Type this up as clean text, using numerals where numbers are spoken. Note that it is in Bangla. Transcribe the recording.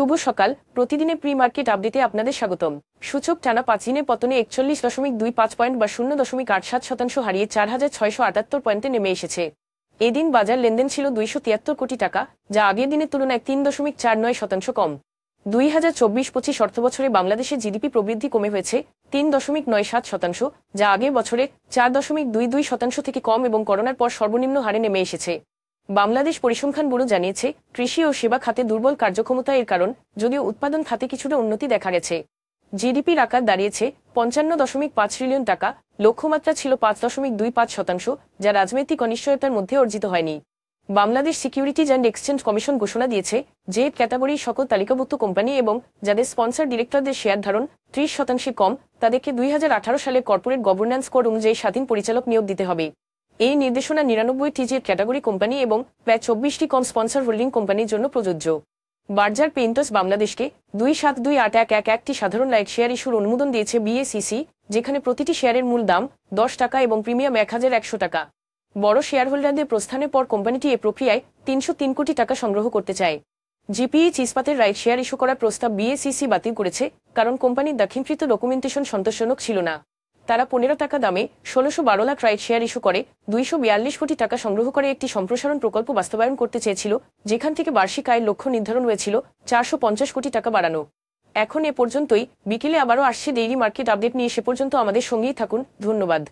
শুভ সকাল। প্রতিদিনের প্রি মার্কেট আপডেটে আপনাদের স্বাগতম। সূচক টানা 5 দিনের পতনে 41.25 পয়েন্ট বা 0.87% হারিয়ে 4,678 পয়েন্টে নেমে এসেছে। এদিন বাজার লেনদেন ছিল 273 কোটি টাকা, যা আগের দিনের তুলনায় 3.49% কম। 2024-25 অর্থবছরে বাংলাদেশের জিডিপি প্রবৃদ্ধি কমে হয়েছে 3.97%, যা আগের বছরে 4.22% থেকে কম এবং করোনার পর সর্বনিম্ন হারে নেমে এসেছে। বাংলাদেশ পরিসংখ্যান ব্যুরো জানিয়েছে, কৃষি ও সেবা খাতে দুর্বল কার্যক্ষমতা এর কারণ, যদিও উৎপাদন খাতে কিছুটা উন্নতি দেখা গেছে। জিডিপির আকার দাঁড়িয়েছে 55.5 ট্রিলিয়ন টাকা, লক্ষ্যমাত্রা ছিল 5.25%, যা রাজনৈতিক অনিশ্চয়তার মধ্যে অর্জিত হয়নি। Bangladesh securities and exchange commission ঘোষণা দিয়েছে যে ক্যাটাগরির সকল তালিকাভুক্ত কোম্পানি এবং যাদের স্পন্সর ডিরেক্টরদের শেয়ার ধারণ 30% কম, তাদেরকে 2018 সালের কর্পোরেট গভর্ন্যান্স কোড অনুযায়ী স্বাধীন পরিচালক নিয়োগ দিতে হবে। এই নির্দেশনা 99টি ক্যাটাগরি কোম্পানি এবং প্রায় 24টি কম স্পন্সর হোল্ডিং কোম্পানির জন্য প্রযোজ্য। বার্জার পেইন্টার্স বাংলাদেশকে 272811টি সাধারণ লাইক শেয়ার ইস্যুর অনুমোদন দিয়েছে বিএসইসি, যেখানে প্রতিটি শেয়ারের মূল দাম 10 টাকা এবং প্রিমিয়াম 1100 টাকা। বড় শেয়ার হোল্ডারদের প্রস্থানের পর কোম্পানিটি এ প্রক্রিয়ায় 303 কোটি টাকা সংগ্রহ করতে চায়। জিপিইচ ইস্পাতের রাইট শেয়ার ইস্যু করার প্রস্তাব বিএসইসি বাতিল করেছে, কারণ কোম্পানির দাখিলকৃত ডকুমেন্টেশন সন্তোষজনক ছিল না। তারা 15 টাকা দামে 1612 লাখ রাইট শেয়ার ইস্যু করে 242 কোটি টাকা সংগ্রহ করে একটি সম্প্রসারণ প্রকল্প বাস্তবায়ন করতে চেয়েছিল, যেখান থেকে বার্ষিক আয়ের লক্ষ্য নির্ধারণ হয়েছিল 450 কোটি টাকা বাড়ানো। এখন এ পর্যন্তই। বিকেলে আবারও আসছে ডেইলি মার্কেট আপডেট নিয়ে, সে পর্যন্ত আমাদের সঙ্গেই থাকুন। ধন্যবাদ।